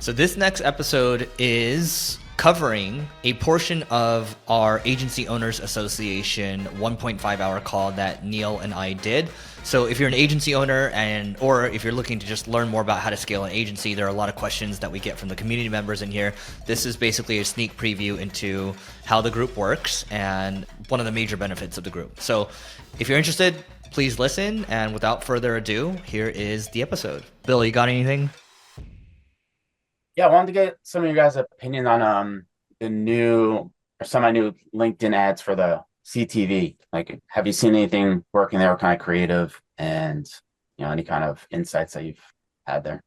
So this next episode is covering a portion of our Agency Owners Association 1.5 hour call that Neil and I did. So if you're an agency owner or if you're looking to just learn more about how to scale an agency, there are a lot of questions that we get from the community members in here. This is basically a sneak preview into how the group works and one of the major benefits of the group. So if you're interested, please listen. And without further ado, here is the episode. Bill, you got anything? Yeah, I wanted to get some of your guys' opinion on the new or semi-new LinkedIn ads for the CTV. Like, have you seen anything working there, kind of creative, and any kind of insights that you've had there?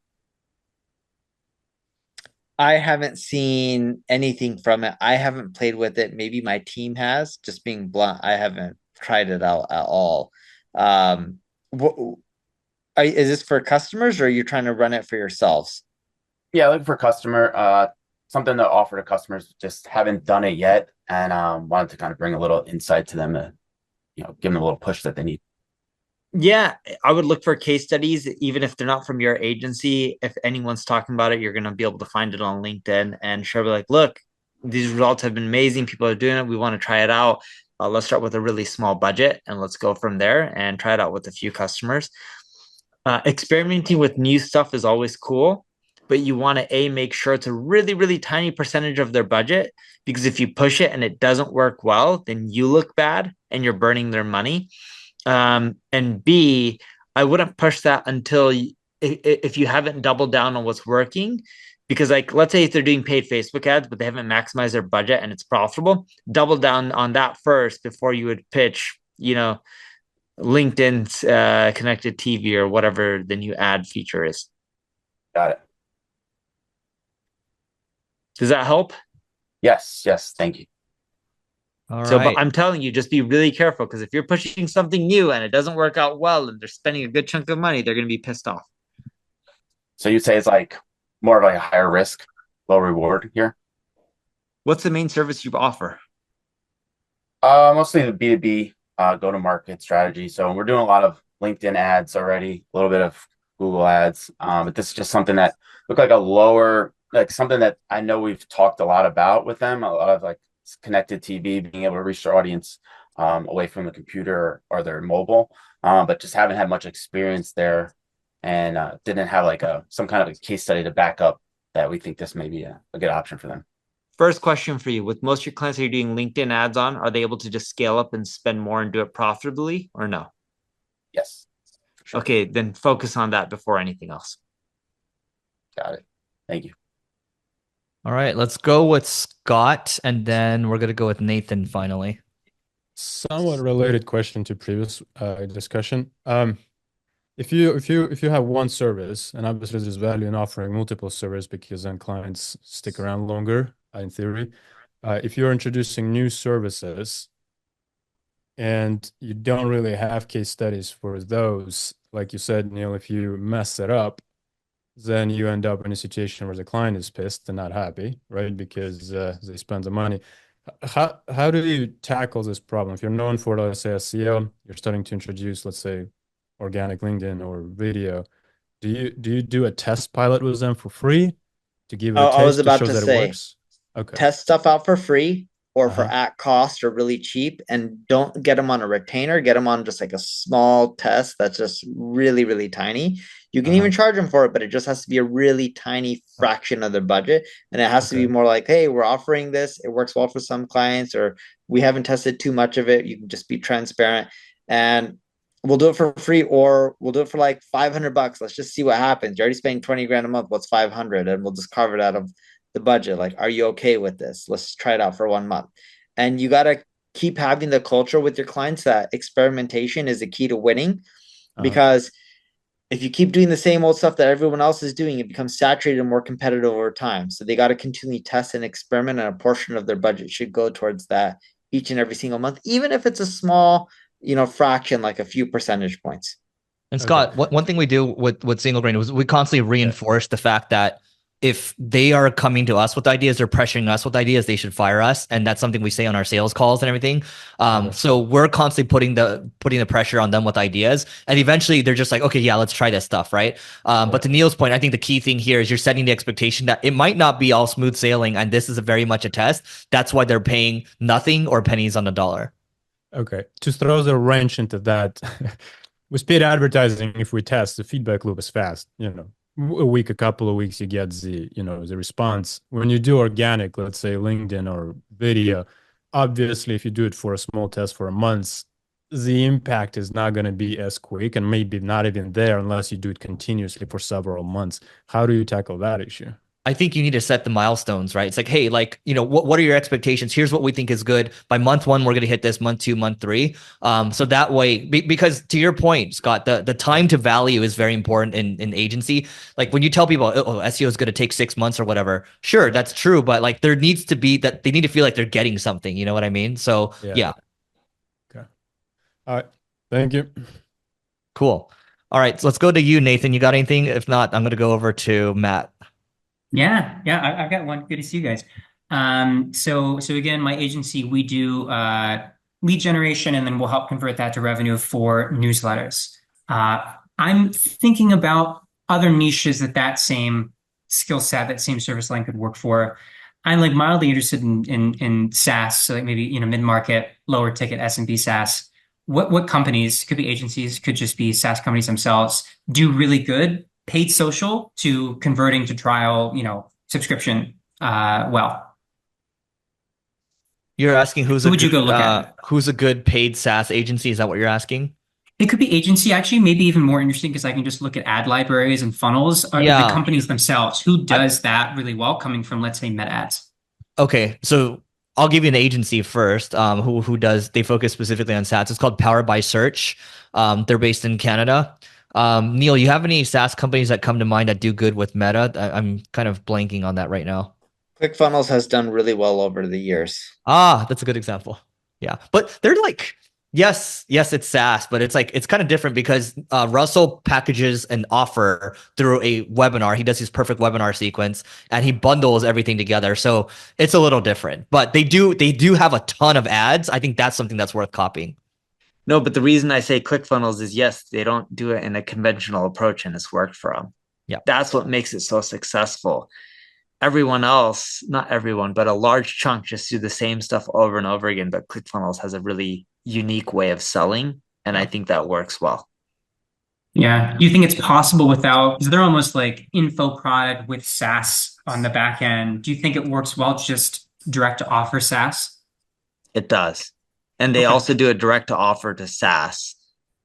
I haven't seen anything from it. I haven't played with it. Maybe my team has. Just being blunt, I haven't tried it out at all. What is this for customers, or are you trying to run it for yourselves? Yeah, looking for customer, something to offer to customers. Just haven't done it yet, and wanted to kind of bring a little insight to them to, give them a little push that they need. Yeah, I would look for case studies, even if they're not from your agency. If anyone's talking about it, you're going to be able to find it on LinkedIn and share like, look, these results have been amazing. People are doing it. We want to try it out. Let's start with a really small budget and let's go from there and try it out with a few customers. Experimenting with new stuff is always cool, but you want to make sure it's a really, really tiny percentage of their budget, because if you push it and it doesn't work well, then you look bad and you're burning their money. And B, I wouldn't push that until if you haven't doubled down on what's working, because like, let's say if they're doing paid Facebook ads, but they haven't maximized their budget and it's profitable, double down on that first before you would pitch, LinkedIn's connected TV or whatever the new ad feature is. Got it. Does that help? Yes, thank you. All So, right. but I'm telling you, just be really careful, because if you're pushing something new and it doesn't work out well and they're spending a good chunk of money, they're going to be pissed off. So you'd say it's like more of like a higher risk, low reward here? What's the main service you offer? Mostly the B2B go-to-market strategy. So we're doing a lot of LinkedIn ads already, a little bit of Google ads. But this is just something that looked like a lower, like something that I know we've talked a lot about with them, a lot of like connected TV, being able to reach their audience away from the computer or their mobile, but just haven't had much experience there, and didn't have like some kind of a case study to back up that we think this may be a good option for them. First question for you: with most of your clients that you're doing LinkedIn ads on, are they able to just scale up and spend more and do it profitably, or no? Yes. Sure. Okay, then focus on that before anything else. Got it. Thank you. All right, let's go with Scott, and then we're going to go with Nathan finally. Somewhat related question to previous discussion. If you have one service, and obviously there's value in offering multiple services because then clients stick around longer, in theory. If you're introducing new services and you don't really have case studies for those, like you said, Neil, if you mess it up, then you end up in a situation where the client is pissed and not happy, right? Because they spend the money. How do you tackle this problem? If you're known for, let's say, SEO, you're starting to introduce, let's say, organic LinkedIn or video. Do you do a test pilot with them for free to give it a I was taste about to show to that it say, works? Okay. test stuff out for free or for at cost or really cheap, and don't get them on a retainer. Get them on just like a small test that's just really, really tiny. You can even charge them for it, but it just has to be a really tiny fraction of their budget. And it has to be more like, hey, we're offering this. It works well for some clients, or we haven't tested too much of it. You can just be transparent, and we'll do it for free, or we'll do it for like $500. Let's just see what happens. You're already spending 20 grand a month. What's 500? And we'll just carve it out of the budget. Like, are you okay with this? Let's try it out for 1 month. And you got to keep having the culture with your clients that experimentation is the key to winning, because if you keep doing the same old stuff that everyone else is doing, it becomes saturated and more competitive over time. So they got to continually test and experiment, and a portion of their budget should go towards that each and every single month, even if it's a small, fraction, like a few percentage points. And Scott, one thing we do with Single Grain was we constantly reinforce the fact that if they are coming to us with ideas, they're pressuring us with ideas, they should fire us. And that's something we say on our sales calls and everything. So we're constantly putting the pressure on them with ideas. And eventually they're just like, okay, yeah, let's try this stuff, right? But to Neil's point, I think the key thing here is you're setting the expectation that it might not be all smooth sailing. And this is very much a test. That's why they're paying nothing or pennies on the dollar. Okay. To throw the wrench into that, with paid advertising, if we test, the feedback loop is fast. A week, a couple of weeks, you get the response. When you do organic, let's say LinkedIn or video, obviously, if you do it for a small test for a month, the impact is not going to be as quick and maybe not even there unless you do it continuously for several months. How do you tackle that issue? I think you need to set the milestones, right? It's like, hey, what are your expectations? Here's what we think is good. By month 1, we're going to hit this, month 2, month 3. So that way, because to your point, Scott, the time to value is very important in agency. Like when you tell people, oh, SEO is going to take 6 months or whatever, sure, that's true. But like there needs to be that they need to feel like they're getting something. You know what I mean? So yeah. Okay. All right. Thank you. Cool. All right. So let's go to you, Nathan. You got anything? If not, I'm going to go over to Matt. Yeah, I've got one. Good to see you guys. So again, my agency, we do lead generation, and then we'll help convert that to revenue for newsletters. I'm thinking about other niches that same skill set, that same service line could work for. I'm like mildly interested in SaaS, so like maybe mid-market, lower ticket SMB SaaS. What companies, could be agencies, could just be SaaS companies themselves, do really good paid social to converting to trial, subscription, well. You're asking who would you go look at? Who's a good paid SaaS agency? Is that what you're asking? It could be agency, actually, maybe even more interesting because I can just look at ad libraries and funnels. Or the companies themselves. Who does that really well, coming from, let's say, meta ads? Okay, so I'll give you an agency first. They focus specifically on SaaS. It's called Powered by Search. They're based in Canada. Neil, you have any SaaS companies that come to mind that do good with Meta? I'm kind of blanking on that right now. ClickFunnels has done really well over the years. That's a good example. Yeah, but they're like, yes, it's SaaS, but it's kind of different because Russell packages an offer through a webinar. He does his perfect webinar sequence and he bundles everything together. So it's a little different, but they do have a ton of ads. I think that's something that's worth copying. No, but the reason I say ClickFunnels is yes, they don't do it in a conventional approach and it's worked for them. Yeah. That's what makes it so successful. Everyone else, not everyone, but a large chunk just do the same stuff over and over again. But ClickFunnels has a really unique way of selling. And I think that works well. Yeah. Do you think it's possible without, because they're almost like info product with SaaS on the back end. Do you think it works well just direct to offer SaaS? It does. And they also do a direct to offer to SaaS.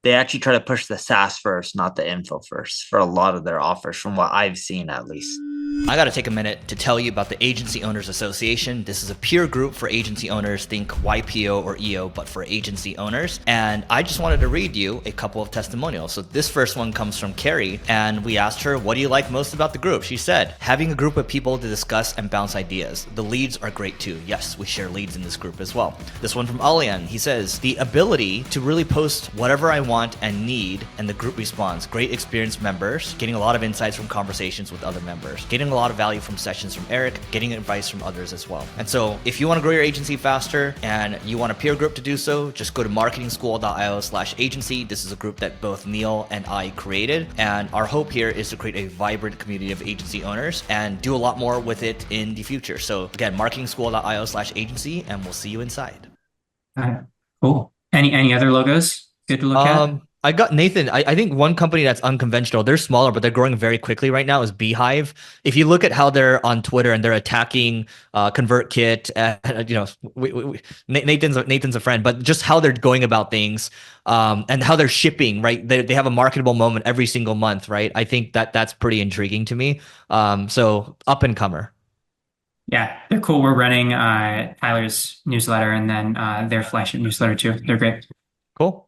They actually try to push the SaaS first, not the info first, for a lot of their offers, from what I've seen at least. I got to take a minute to tell you about the Agency Owners Association. This is a peer group for agency owners. Think YPO or EO, but for agency owners. And I just wanted to read you a couple of testimonials. So this first one comes from Carrie, and we asked her, what do you like most about the group? She said, having a group of people to discuss and bounce ideas. The leads are great too. Yes, we share leads in this group as well. This one from Alian, he says, the ability to really post whatever I want and need, and the group responds. Great experienced members, getting a lot of insights from conversations with other members, getting a lot of value from sessions from Eric, getting advice from others as well. And so if you want to grow your agency faster and you want a peer group to do so, just go to marketingschool.io/agency. This is a group that both Neil and I created. And our hope here is to create a vibrant community of agency owners and do a lot more with it in the future. So again, marketingschool.io/agency, and we'll see you inside. Cool. Any other logos good to look at? I got Nathan. I think one company that's unconventional, they're smaller, but they're growing very quickly right now, is Beehive. If you look at how they're on Twitter and they're attacking ConvertKit, Nathan's a friend, but just how they're going about things and how they're shipping, right? They have a marketable moment every single month, right? I think that's pretty intriguing to me. So up and comer. Yeah, they're cool. We're running Tyler's newsletter and then their flagship newsletter too. They're great. Cool.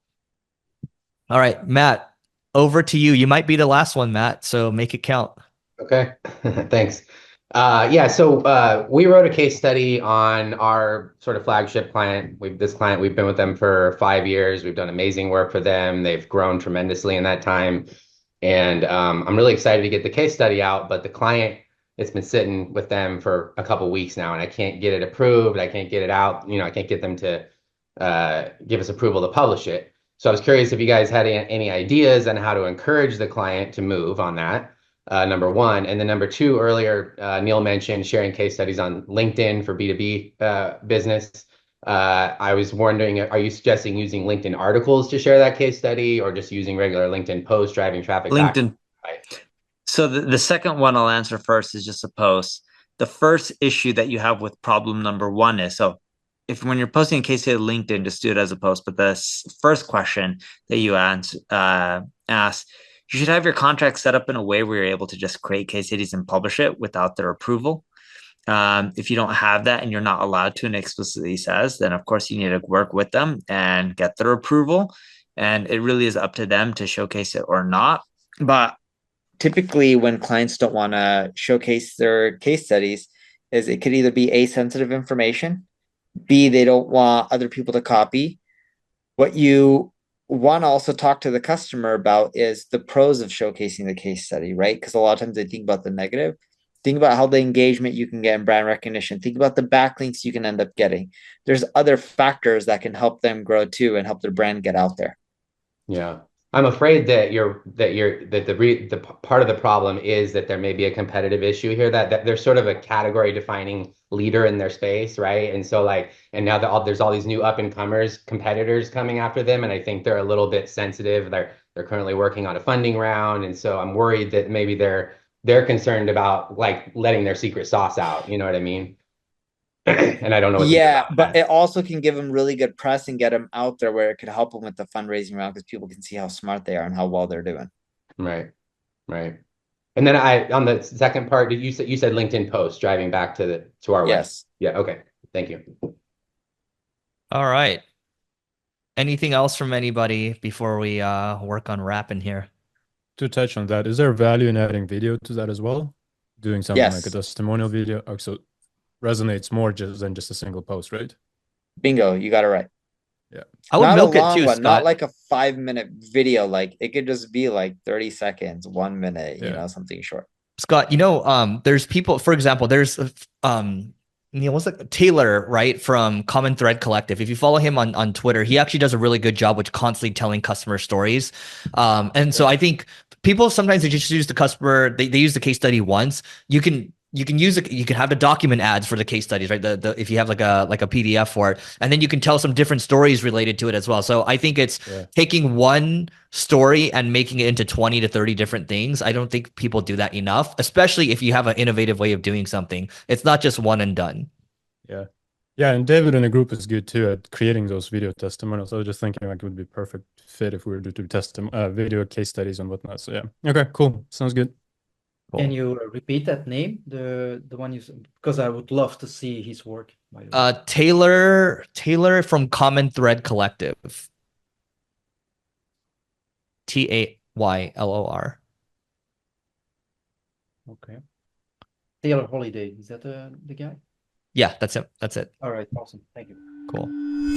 All right, Matt, over to you. You might be the last one, Matt, so make it count. Okay, thanks. So we wrote a case study on our sort of flagship client. We've been with them for 5 years. We've done amazing work for them. They've grown tremendously in that time. And I'm really excited to get the case study out, but the client it's been sitting with them for a couple weeks now, and I can't get it approved. I can't get it out. I can't get them to give us approval to publish it. So I was curious if you guys had any ideas on how to encourage the client to move on that, number one. And then number two, earlier, Neil mentioned sharing case studies on LinkedIn for B2B business. I was wondering, are you suggesting using LinkedIn articles to share that case study, or just using regular LinkedIn posts driving traffic back? LinkedIn. Right. So the second one I'll answer first is just a post. The first issue that you have with problem number one is, so if when you're posting a case study to LinkedIn, just do it as a post. But the first question that you ask, you should have your contract set up in a way where you're able to just create case studies and publish it without their approval. If you don't have that and you're not allowed to and explicitly says, then of course you need to work with them and get their approval. And it really is up to them to showcase it or not. But typically when clients don't want to showcase their case studies, is it could either be A, sensitive information, B, they don't want other people to copy. What you want to also talk to the customer about is the pros of showcasing the case study, right? Because a lot of times they think about the negative. Think about how the engagement you can get in brand recognition. Think about the backlinks you can end up getting. There's other factors that can help them grow too and help their brand get out there. Yeah. I'm afraid that the part of the problem is that there may be a competitive issue here, that they're sort of a category defining leader in their space, right? And so and now there's all these new up and comers, competitors coming after them, and I think they're a little bit sensitive. They're currently working on a funding round, and so I'm worried that maybe they're concerned about letting their secret sauce out. You know what I mean? And I don't know what to do about but that. it also can give them really good press and get them out there where it could help them with the fundraising round, because people can see how smart they are and how well they're doing. Right. And then on the second part, you said LinkedIn posts driving back to our website? Yes. Yeah. Okay. Thank you. All right. Anything else from anybody before we work on wrapping here? To touch on that, is there value in adding video to that as well? Doing something like a testimonial video also resonates more than just a single post, right? Bingo, you got it right. Yeah, I would milk it too, Scott. Not like a 5-minute video. Like it could just be like 30 seconds, 1 minute, something short. Scott, there's people, for example, there's what's that? Taylor, right, from Common Thread Collective. If you follow him on Twitter, he actually does a really good job with constantly telling customer stories. So I think people sometimes they just use the customer, they use the case study once. You can use it. You can have the document ads for the case studies, right? If you have like a PDF for it, and then you can tell some different stories related to it as well. So I think it's taking one story and making it into 20 to 30 different things. I don't think people do that enough, especially if you have an innovative way of doing something. It's not just one and done. Yeah, and David in the group is good too at creating those video testimonials. I was just thinking it would be perfect fit if we were to do video case studies and whatnot. So yeah, okay, cool, sounds good. Cool. Can you repeat that name, the one you said? Because I would love to see his work. By the way. Taylor from Common Thread Collective. TAYLOR. Okay. Taylor Holiday, is that the guy? Yeah, that's it. All right, awesome. Thank you. Cool.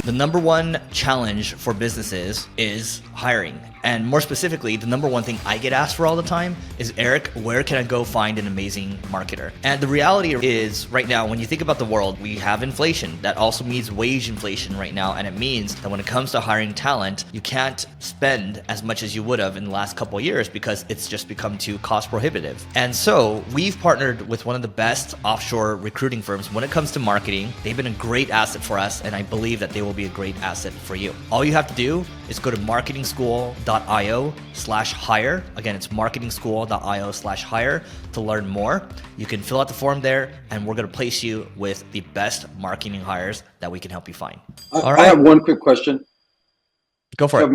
The number one challenge for businesses is hiring. And more specifically, the number one thing I get asked for all the time is, Eric, where can I go find an amazing marketer? And the reality is right now, when you think about the world, we have inflation. That also means wage inflation right now. And it means that when it comes to hiring talent, you can't spend as much as you would have in the last couple of years because it's just become too cost prohibitive. And so we've partnered with one of the best offshore recruiting firms when it comes to marketing. They've been a great asset for us, and I believe that they will be a great asset for you. All you have to do is go to marketingschool.io/hire. Again, it's marketingschool.io/hire to learn more. You can fill out the form there, and we're going to place you with the best marketing hires that we can help you find. All right. I have one quick question. Go for it.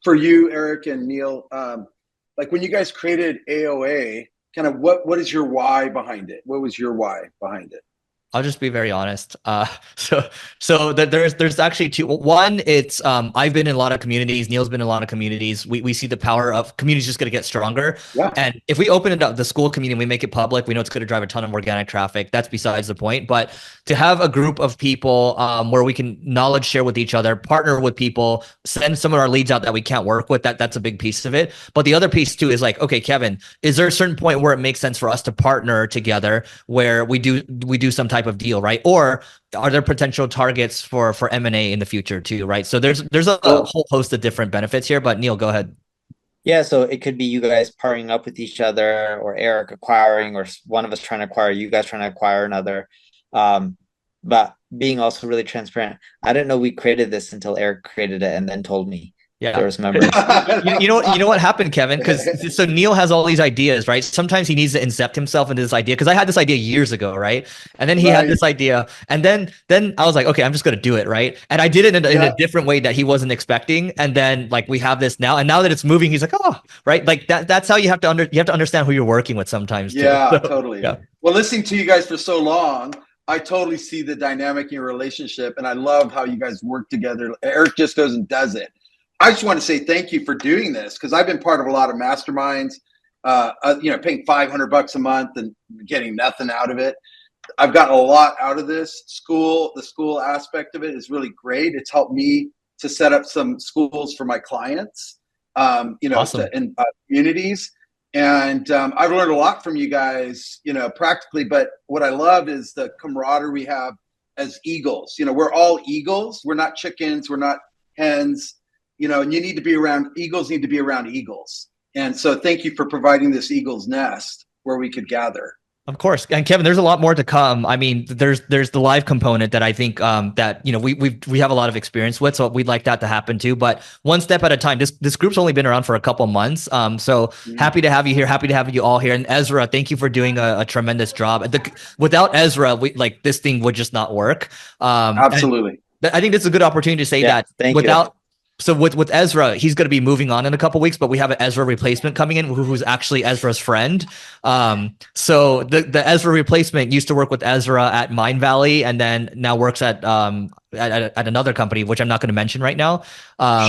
For you, Eric and Neil, like when you guys created AOA, kind of what is your why behind it? What was your why behind it? I'll just be very honest. There's actually two. One, it's I've been in a lot of communities. Neil's been in a lot of communities. We see the power of communities just going to get stronger. Yeah. And if we open it up, the school community, we make it public, we know it's going to drive a ton of organic traffic. That's besides the point. But to have a group of people where we can knowledge share with each other, partner with people, send some of our leads out that we can't work with, that's a big piece of it. But the other piece too is like, okay, Kevin, is there a certain point where it makes sense for us to partner together where we do some type of deal, right? Or are there potential targets for M&A in the future too, right? So there's a whole host of different benefits here, but Neil, go ahead. Yeah, so it could be you guys partnering up with each other, or Eric acquiring, or one of us trying to acquire, you guys trying to acquire another. But being also really transparent. I didn't know we created this until Eric created it and then told me. Yeah, there was members. you know what happened, Kevin? Because so Neil has all these ideas, right? Sometimes he needs to incept himself into this idea. Because I had this idea years ago, right? And then he had this idea, and then I was like, okay, I'm just gonna do it, right? And I did it in a different way that he wasn't expecting. And then like we have this now, and now that it's moving, he's like, oh, right, like that's how you have to understand who you're working with sometimes. Too. Yeah, So, totally. yeah. Well, listening to you guys for so long, I totally see the dynamic in your relationship, and I love how you guys work together. Eric just goes and does it. I just want to say thank you for doing this, because I've been part of a lot of masterminds, paying $500 a month and getting nothing out of it. I've gotten a lot out of this. The school aspect of it is really great. It's helped me to set up some schools for my clients, Awesome. in communities. And I've learned a lot from you guys, practically. But what I love is the camaraderie we have as eagles. We're all eagles. We're not chickens. We're not hens. And you need to be around eagles, need to be around eagles. And so thank you for providing this eagle's nest where we could gather. Of course. And Kevin, there's a lot more to come. I mean, there's the live component that I think that we have a lot of experience with, so we'd like that to happen too. But one step at a time. This group's only been around for a couple months. So happy to have you here. Happy to have you all here. And Ezra, thank you for doing a tremendous job. Without Ezra, this thing would just not work. Absolutely. I think this is a good opportunity to say that without. So with Ezra, he's going to be moving on in a couple weeks, but we have an Ezra replacement coming in who's actually Ezra's friend. So the Ezra replacement used to work with Ezra at Mind Valley, and then now works at another company, which I'm not going to mention right now.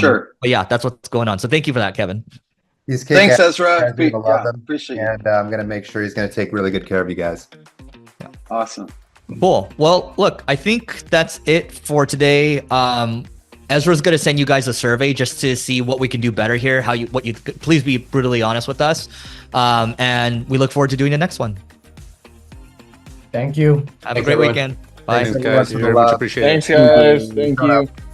Sure. But yeah, that's what's going on. So thank you for that, Kevin. Thanks, Ezra. Appreciate it. And I'm going to make sure he's going to take really good care of you guys. Awesome. Cool. Well, look, I think that's it for today. Ezra's going to send you guys a survey just to see what we can do better here. Please be brutally honest with us. And we look forward to doing the next one. Thank you. Have a great weekend. Bye. Thanks, guys. Very much appreciated. Thanks, guys. Thank you.